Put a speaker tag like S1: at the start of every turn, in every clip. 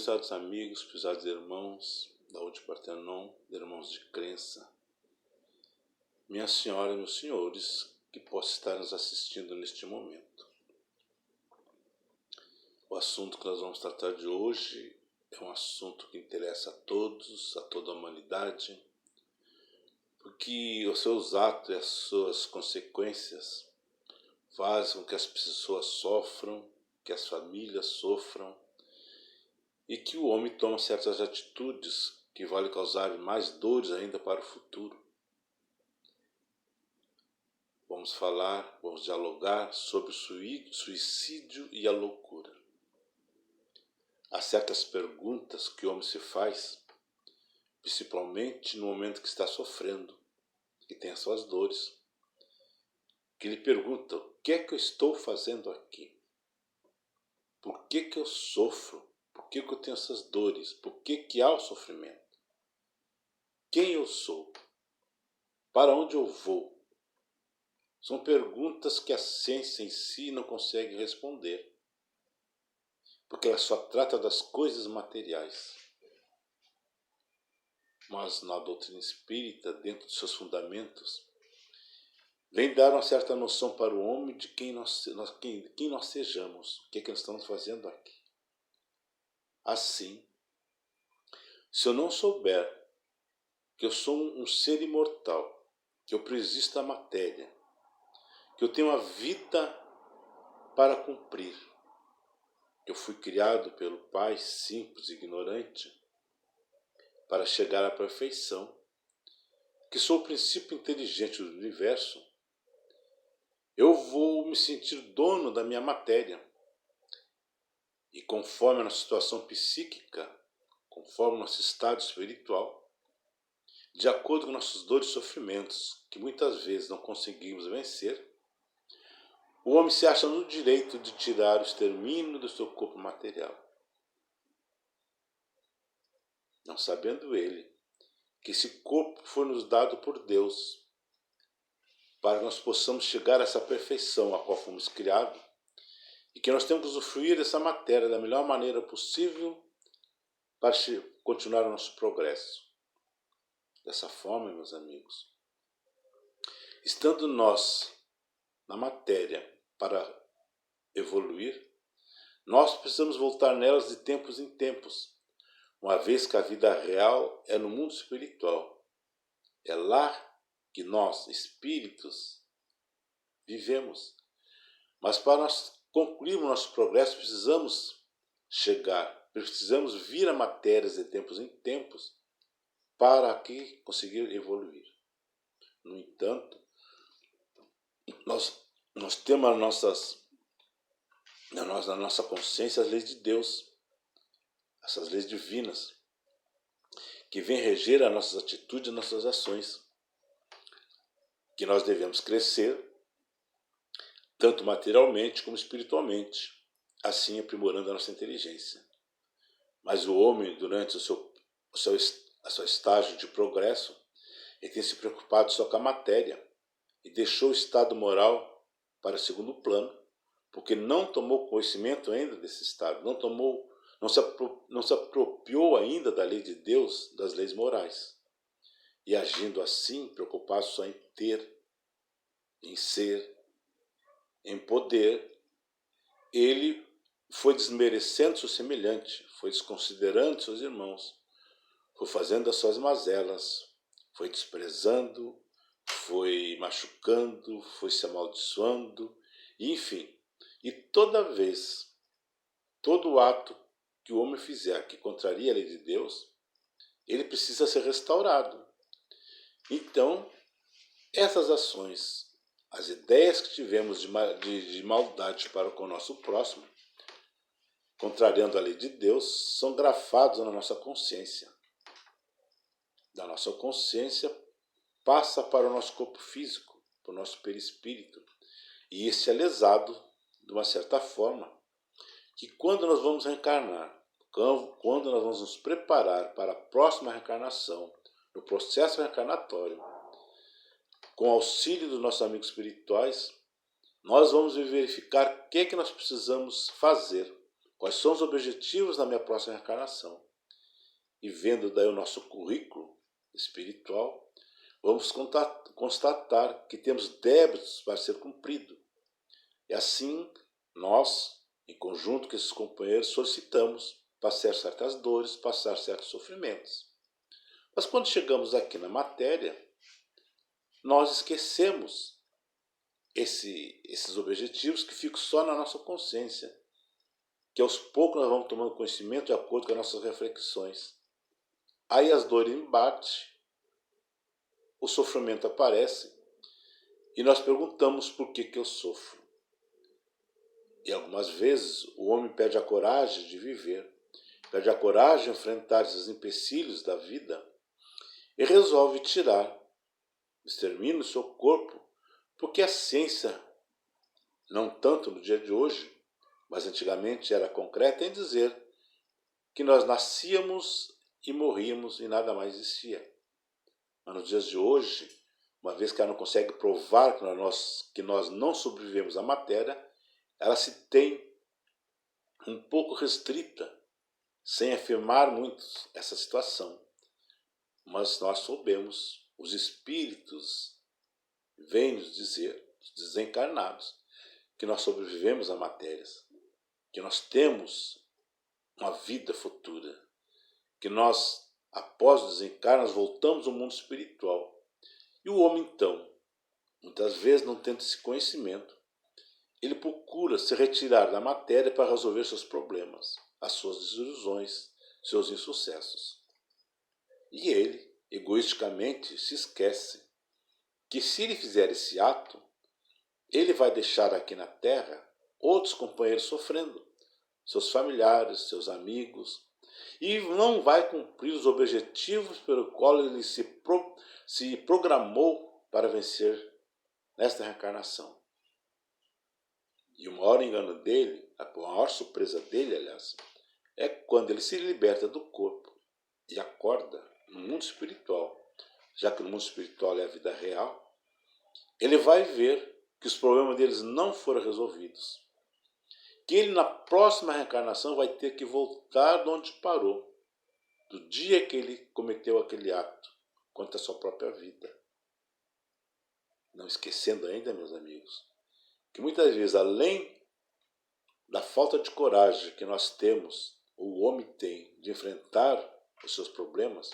S1: prezados amigos, prezados irmãos da Ode Partenon, irmãos de crença, minha senhora e meus senhores que possam estar nos assistindo neste momento. O assunto que nós vamos tratar de hoje é um assunto que interessa a todos, a toda a humanidade, porque os seus atos e as suas consequências fazem com que as pessoas sofram, que as famílias sofram, e que o homem toma certas atitudes que vão lhe causar mais dores ainda para o futuro. Vamos dialogar sobre o suicídio e a loucura. Há certas perguntas que o homem se faz, principalmente no momento que está sofrendo, que tem as suas dores, que lhe pergunta: o que é que eu estou fazendo aqui? Por que que eu sofro? Por que que eu tenho essas dores? Por que que há o sofrimento? Quem eu sou? Para onde eu vou? São perguntas que a ciência em si não consegue responder, porque ela só trata das coisas materiais. Mas na doutrina espírita, dentro de seus fundamentos, vem dar uma certa noção para o homem de quem nós sejamos, o que é que nós estamos fazendo aqui. Assim, se eu não souber que eu sou um ser imortal, que eu preciso da matéria, que eu tenho uma vida para cumprir, que eu fui criado pelo Pai simples e ignorante para chegar à perfeição, que sou o princípio inteligente do universo, eu vou me sentir dono da minha matéria. E conforme a nossa situação psíquica, conforme o nosso estado espiritual, de acordo com nossos dores e sofrimentos, que muitas vezes não conseguimos vencer, o homem se acha no direito de tirar o extermínio do seu corpo material. Não sabendo ele que esse corpo foi nos dado por Deus, para que nós possamos chegar a essa perfeição a qual fomos criados, e que nós temos que usufruir dessa matéria da melhor maneira possível para continuar o nosso progresso. Dessa forma, meus amigos, estando nós na matéria para evoluir, nós precisamos voltar nelas de tempos em tempos, uma vez que a vida real é no mundo espiritual. É lá que nós, espíritos, vivemos. Mas para nós concluirmos nosso progresso, precisamos vir a matérias de tempos em tempos para aqui conseguir evoluir. No entanto, nós temos na nossa consciência as leis de Deus, essas leis divinas, que vêm reger as nossas atitudes e nossas ações, que nós devemos crescer, tanto materialmente como espiritualmente, assim aprimorando a nossa inteligência. Mas o homem, durante o seu estágio de progresso, ele tem se preocupado só com a matéria e deixou o estado moral para segundo plano, porque não tomou conhecimento ainda desse estado, não se apropriou ainda da lei de Deus, das leis morais. E agindo assim, preocupado só em ter, em ser, em poder, ele foi desmerecendo seu semelhante, foi desconsiderando seus irmãos, foi fazendo as suas mazelas, foi desprezando, foi machucando, foi se amaldiçoando, enfim. E toda vez, todo ato que o homem fizer que contraria a lei de Deus, ele precisa ser restaurado. Então, essas ações, as ideias que tivemos de maldade para com o nosso próximo, contrariando a lei de Deus, são grafados na nossa consciência. Da nossa consciência passa para o nosso corpo físico, para o nosso perispírito. E esse é lesado, de uma certa forma, que quando nós vamos reencarnar, quando nós vamos nos preparar para a próxima reencarnação, no processo reencarnatório, com o auxílio dos nossos amigos espirituais, nós vamos verificar o que é que nós precisamos fazer, Quais são os objetivos da minha próxima reencarnação? E vendo daí o nosso currículo espiritual, vamos constatar que temos débitos para ser cumprido. E assim, nós, em conjunto com esses companheiros, solicitamos passar certas dores, passar certos sofrimentos. Mas quando chegamos aqui na matéria, nós esquecemos esses objetivos que ficam só na nossa consciência, que aos poucos nós vamos tomando conhecimento de acordo com as nossas reflexões. Aí as dores embatem, o sofrimento aparece e nós perguntamos por que eu sofro. E algumas vezes o homem perde a coragem de viver, perde a coragem de enfrentar esses empecilhos da vida e resolve tirar, extermina o seu corpo, porque a ciência, não tanto no dia de hoje, mas antigamente era concreta em dizer que nós nascíamos e morríamos e nada mais existia. Mas nos dias de hoje, uma vez que ela não consegue provar que nós não sobrevivemos à matéria, ela se tem um pouco restrita, sem afirmar muito essa situação. Mas nós soubemos, os espíritos vêm nos dizer, os desencarnados, que nós sobrevivemos à matéria, que nós temos uma vida futura, que nós, após o desencarne, nós voltamos ao mundo espiritual. E o homem, então, muitas vezes não tendo esse conhecimento, ele procura se retirar da matéria para resolver seus problemas, as suas desilusões, seus insucessos. E ele, egoisticamente, se esquece que se ele fizer esse ato, ele vai deixar aqui na Terra outros companheiros sofrendo, seus familiares, seus amigos, e não vai cumprir os objetivos pelo qual ele se programou para vencer nesta reencarnação. E o maior engano dele, a maior surpresa dele, aliás, é quando ele se liberta do corpo e acorda no mundo espiritual. Já que no mundo espiritual é a vida real, ele vai ver que os problemas deles não foram resolvidos. Que ele, na próxima reencarnação, vai ter que voltar de onde parou, do dia que ele cometeu aquele ato contra a sua própria vida. Não esquecendo ainda, meus amigos, que muitas vezes, além da falta de coragem que nós temos, o homem tem, de enfrentar os seus problemas,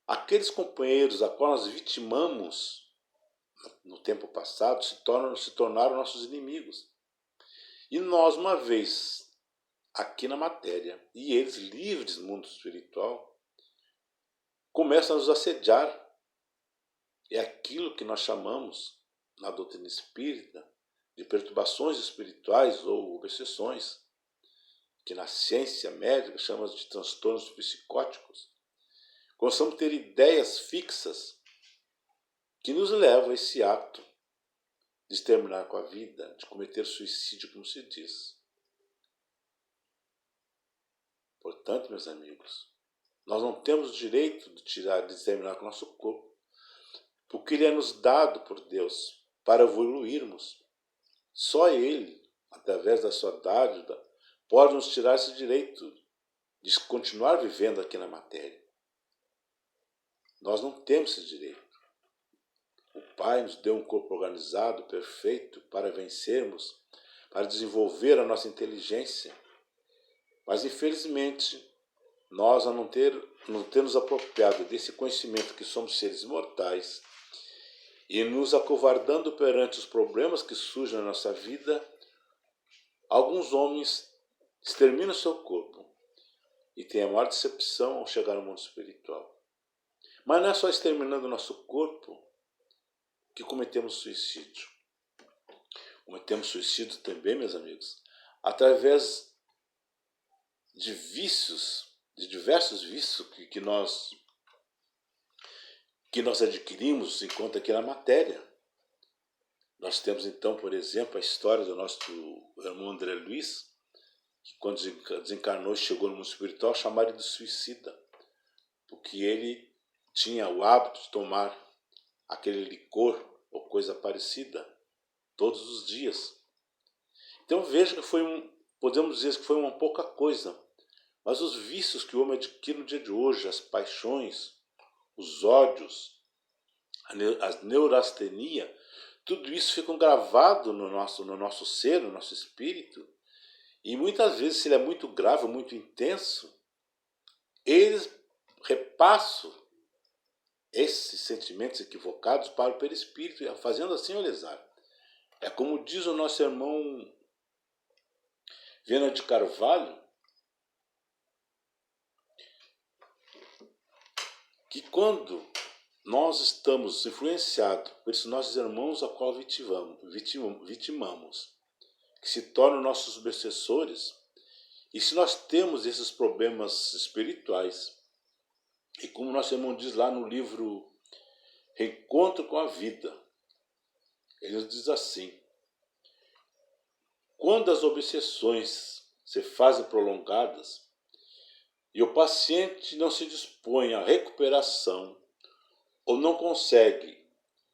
S1: aqueles companheiros a qual nós vitimamos no tempo passado se tornaram nossos inimigos. E nós, uma vez aqui na matéria, e eles livres do mundo espiritual, começam a nos assediar. É aquilo que nós chamamos, na doutrina espírita, de perturbações espirituais ou obsessões, que na ciência médica chamamos de transtornos psicóticos. Começamos a ter ideias fixas que nos levam a esse ato de exterminar com a vida, de cometer suicídio, como se diz. Portanto, meus amigos, nós não temos o direito de exterminar com o nosso corpo, porque ele é nos dado por Deus para evoluirmos. Só Ele, através da sua dádiva, pode nos tirar esse direito de continuar vivendo aqui na matéria. Nós não temos esse direito. O Pai nos deu um corpo organizado, perfeito, para vencermos, para desenvolver a nossa inteligência. Mas, infelizmente, nós, ao não ter nos apropriado desse conhecimento que somos seres mortais e nos acovardando perante os problemas que surgem na nossa vida, alguns homens exterminam seu corpo e têm a maior decepção ao chegar ao mundo espiritual. Mas não é só exterminando o nosso corpo que cometemos suicídio. Cometemos suicídio também, meus amigos, através de vícios, de diversos vícios que nós adquirimos enquanto aqui na matéria. Nós temos então, por exemplo, a história do nosso irmão André Luiz, que quando desencarnou e chegou no mundo espiritual, chamaram ele de suicida, porque ele tinha o hábito de tomar aquele licor ou coisa parecida todos os dias. Então veja que foi podemos dizer que foi uma pouca coisa, mas os vícios que o homem adquire no dia de hoje, as paixões, os ódios, a neurastenia, tudo isso fica gravado no nosso ser, no nosso espírito, e muitas vezes, se ele é muito grave, muito intenso, eles repassam esses sentimentos equivocados para o perispírito, fazendo assim o lesar. É como diz o nosso irmão Viana de Carvalho, que quando nós estamos influenciados por esses nossos irmãos a qual vitimamos, que se tornam nossos obsessores, e se nós temos esses problemas espirituais, e como nosso irmão diz lá no livro Reencontro com a Vida, ele nos diz assim: quando as obsessões se fazem prolongadas e o paciente não se dispõe à recuperação ou não consegue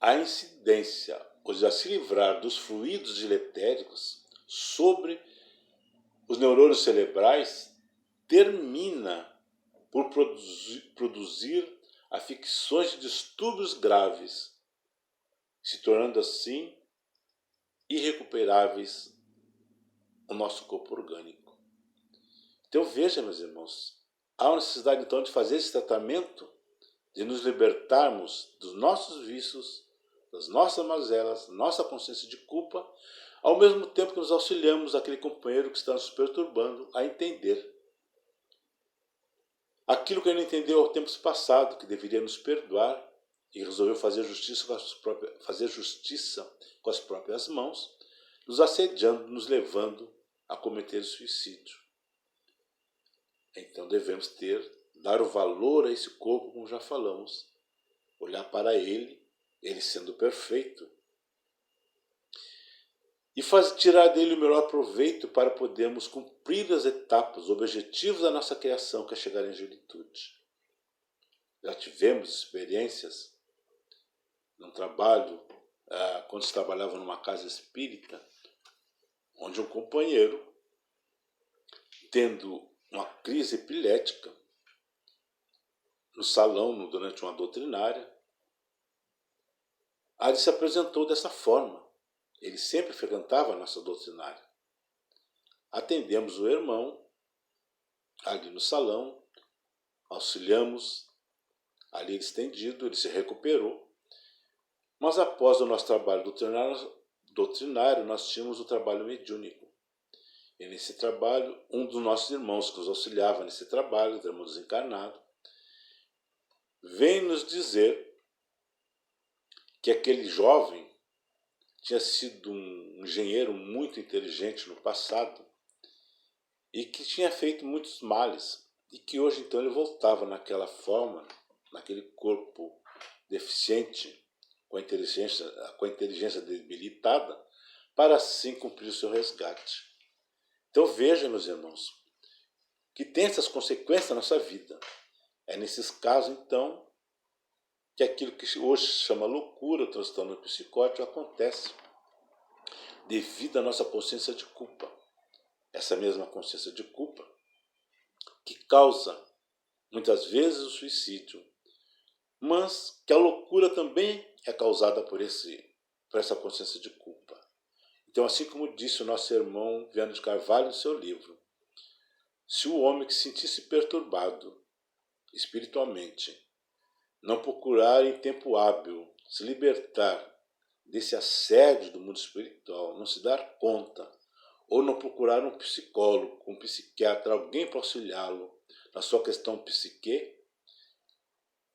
S1: a incidência, ou seja, se livrar dos fluidos diletéricos sobre os neurônios cerebrais, termina por produzir afecções de distúrbios graves, se tornando assim irrecuperáveis o nosso corpo orgânico. Então veja, meus irmãos, há necessidade então de fazer esse tratamento, de nos libertarmos dos nossos vícios, das nossas mazelas, nossa consciência de culpa, ao mesmo tempo que nos auxiliamos aquele companheiro que está nos perturbando a entender aquilo que ele não entendeu ao tempo passado, que deveria nos perdoar, e resolveu fazer justiça com as próprias mãos, nos assediando, nos levando a cometer suicídio. Então devemos dar o valor a esse corpo, como já falamos, olhar para ele sendo perfeito, e tirar dele o melhor proveito para podermos cumprir as etapas, os objetivos da nossa criação, que é chegar em juventude. Já tivemos experiências num trabalho, quando se trabalhava numa casa espírita, onde um companheiro, tendo uma crise epilética no salão, durante uma doutrinária, ele se apresentou dessa forma. Ele sempre frequentava a nossa doutrinária. Atendemos o irmão ali no salão, auxiliamos ali estendido, ele se recuperou. Mas após o nosso trabalho doutrinário, nós tínhamos o trabalho mediúnico. E nesse trabalho, um dos nossos irmãos que nos auxiliava nesse trabalho, o irmão desencarnado, vem nos dizer que aquele jovem tinha sido um engenheiro muito inteligente no passado e que tinha feito muitos males, e que hoje então ele voltava naquela forma, naquele corpo deficiente, com a inteligência debilitada, para assim cumprir o seu resgate. Então veja, meus irmãos, que tem essas consequências na nossa vida. É nesses casos, então, que aquilo que hoje se chama loucura, transtorno psicótico, acontece devido à nossa consciência de culpa. Essa mesma consciência de culpa que causa, muitas vezes, o suicídio, mas que a loucura também é causada por essa consciência de culpa. Então, assim como disse o nosso irmão Viana de Carvalho no seu livro, se o homem que se sentisse perturbado espiritualmente não procurar em tempo hábil se libertar desse assédio do mundo espiritual, não se dar conta, ou não procurar um psicólogo, um psiquiatra, alguém para auxiliá-lo na sua questão psique,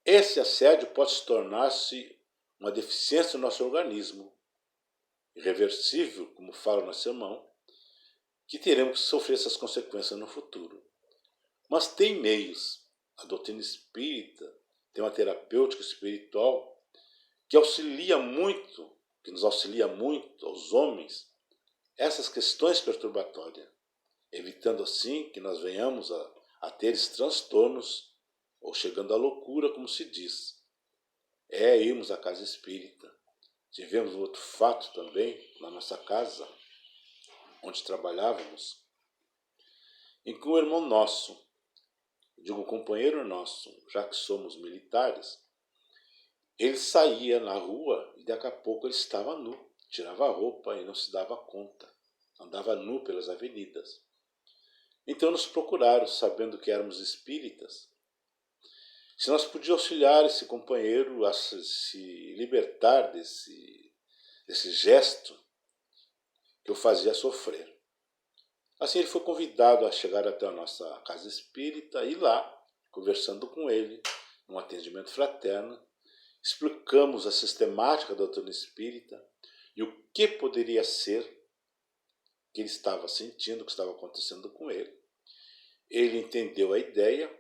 S1: esse assédio pode se tornar-se uma deficiência no nosso organismo, irreversível, como fala o nosso irmão, que teremos que sofrer essas consequências no futuro. Mas tem meios. A doutrina espírita tem uma terapêutica espiritual que auxilia muito, que nos auxilia muito aos homens, essas questões perturbatórias, evitando assim que nós venhamos a ter esses transtornos, ou chegando à loucura, como se diz. É irmos à casa espírita. Tivemos um outro fato também, na nossa casa, onde trabalhávamos, em que um irmão nosso, digo companheiro nosso, já que somos militares, ele saía na rua e daqui a pouco ele estava nu, tirava a roupa e não se dava conta, andava nu pelas avenidas. Então nos procuraram, sabendo que éramos espíritas, se nós podíamos auxiliar esse companheiro a se libertar desse gesto que o fazia sofrer. Assim ele foi convidado a chegar até a nossa casa espírita e lá, conversando com ele, num atendimento fraterno, explicamos a sistemática da doutrina espírita e o que poderia ser que ele estava sentindo, o que estava acontecendo com ele. Ele entendeu a ideia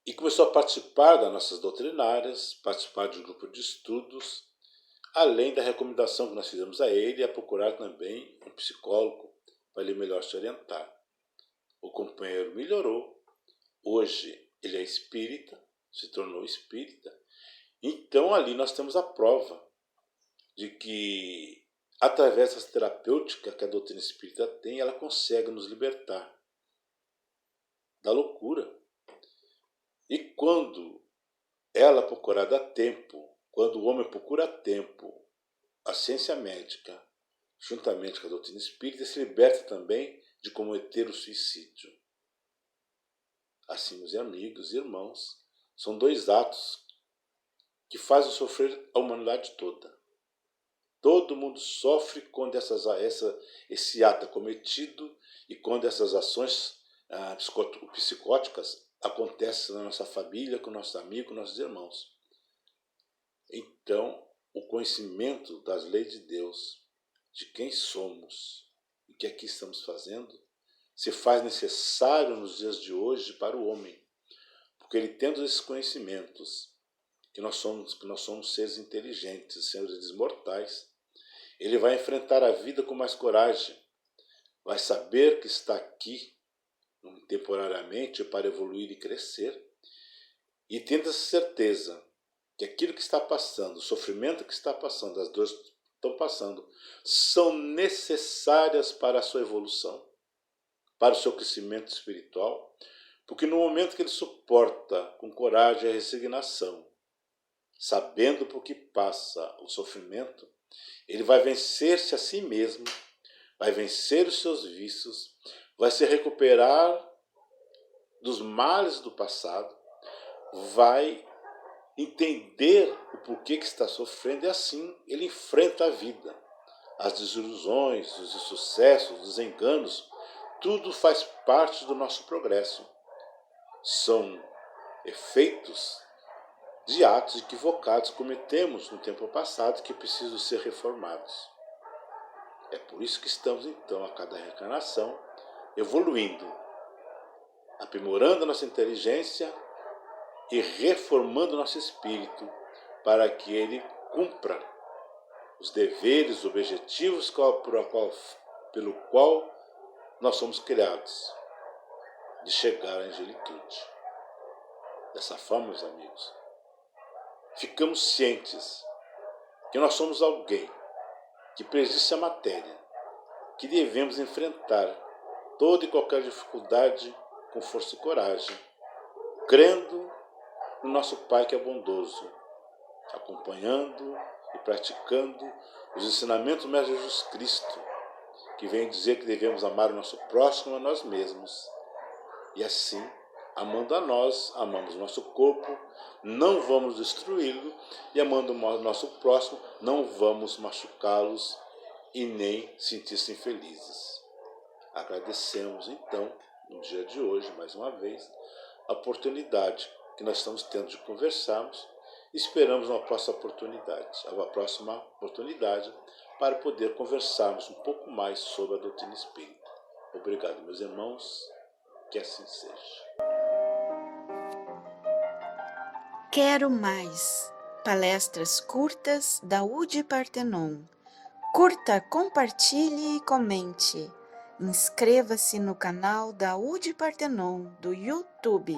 S1: e começou a participar das nossas doutrinárias, participar de um grupo de estudos, além da recomendação que nós fizemos a ele, a procurar também um psicólogo para ele melhor se orientar. O companheiro melhorou, hoje ele é espírita, se tornou espírita, então ali nós temos a prova de que, através dessa terapêutica que a doutrina espírita tem, ela consegue nos libertar da loucura. E quando ela procurar dar tempo, quando o homem procura a tempo a ciência médica, juntamente com a doutrina espírita, se liberta também de cometer o suicídio. Assim, meus amigos e irmãos, são dois atos que fazem sofrer a humanidade toda. Todo mundo sofre quando esse ato é cometido e quando essas ações psicóticas acontecem na nossa família, com nossos amigos, com nossos irmãos. Então, o conhecimento das leis de Deus, de quem somos e o que aqui estamos fazendo, se faz necessário nos dias de hoje para o homem, porque ele tendo esses conhecimentos, que nós somos seres inteligentes, seres mortais, ele vai enfrentar a vida com mais coragem, vai saber que está aqui temporariamente para evoluir e crescer, e tendo essa certeza que aquilo que está passando, o sofrimento que está passando, as dores que estão passando, são necessárias para a sua evolução, para o seu crescimento espiritual, porque no momento que ele suporta com coragem a resignação, sabendo por que passa o sofrimento, ele vai vencer-se a si mesmo, vai vencer os seus vícios, vai se recuperar dos males do passado, vai entender o porquê que está sofrendo e assim ele enfrenta a vida. As desilusões, os insucessos, os enganos, tudo faz parte do nosso progresso. São efeitos de atos equivocados que cometemos no tempo passado que precisam ser reformados. É por isso que estamos então a cada reencarnação evoluindo, aprimorando a nossa inteligência e reformando nosso espírito para que ele cumpra os deveres, os objetivos pelo qual nós somos criados, de chegar à angelitude. Dessa forma, meus amigos, ficamos cientes que nós somos alguém que persiste a matéria, que devemos enfrentar toda e qualquer dificuldade com força e coragem, crendo no nosso Pai que é bondoso, acompanhando e praticando os ensinamentos do Mestre Jesus Cristo, que vem dizer que devemos amar o nosso próximo a nós mesmos. E assim, amando a nós, amamos o nosso corpo, não vamos destruí-lo, e amando o nosso próximo, não vamos machucá-los e nem sentir-se infelizes. Agradecemos, então, no dia de hoje, mais uma vez, a oportunidade que nós estamos tendo de conversarmos e esperamos uma próxima oportunidade para poder conversarmos um pouco mais sobre a doutrina espírita. Obrigado, meus irmãos, que assim seja.
S2: Quero mais palestras curtas da UD Partenon. Curta, compartilhe e comente. Inscreva-se no canal da UD Partenon do YouTube.